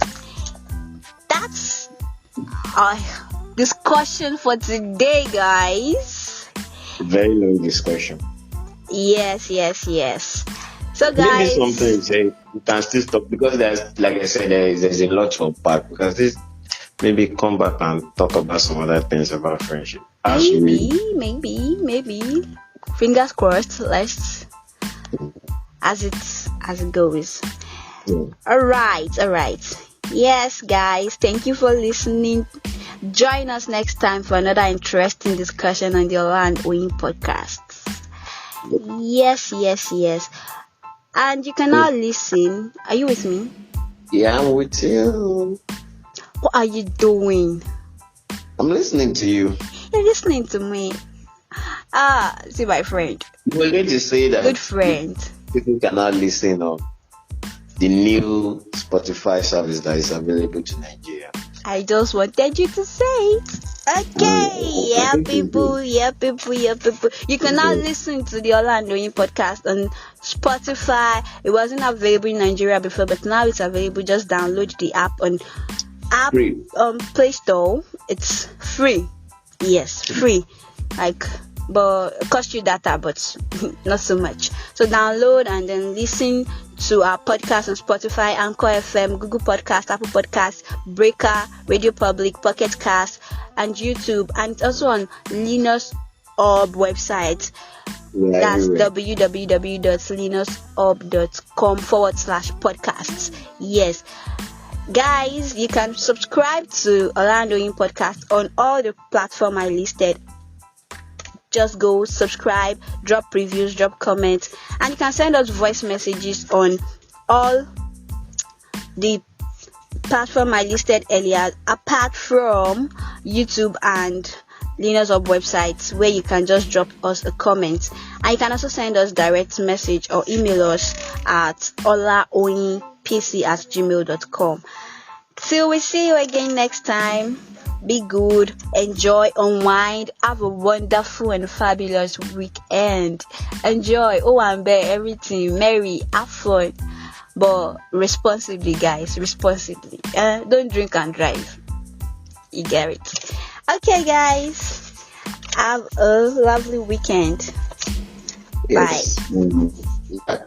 that's our discussion for today, guys. Very long discussion. Yes. So guys, maybe something say you can still stop, because there's, like I said, there's a lot to unpack, because this maybe come back and talk about some other things about friendship. Maybe. Fingers crossed. Let's as it goes. Yeah. All right. Yes, guys, thank you for listening. Join us next time for another interesting discussion on the Ola Oyin podcast. Yes. And you can now listen. Are you with me? Yeah, I'm with you. What are you doing? I'm listening to you. You're listening to me. See, my friend. You were going to say that Good friend. people cannot listen on the new Spotify service that is available to Nigeria. I just wanted you to say it. Okay, yeah, people. You can now listen to the Ola Oyin podcast on Spotify. It wasn't available in Nigeria before, but now it's available. Just download the app on Play Store. It's free. Yes, free. But it costs you data, but not so much. So download and then listen to our podcast on Spotify, Anchor FM, Google Podcast, Apple Podcast, Breaker, Radio Public, Pocket Cast, and YouTube, and also on Linus Orb website. That's www.linusorb.com/podcasts. Yes. Guys, you can subscribe to Ola Oyin podcast on all the platforms I listed. Just go subscribe, drop reviews, drop comments, and you can send us voice messages on all the platforms I listed earlier, apart from YouTube and Linus Orb websites, where you can just drop us a comment. And you can also send us direct message or email us at olaoyinpc@gmail.com. Till we see you again next time. Be good, enjoy, unwind, have a wonderful and fabulous weekend. Enjoy, and bear everything, merry, have fun, but responsibly, guys, responsibly. Don't drink and drive. You get it. Okay, guys, have a lovely weekend. Yes. Bye. Bye.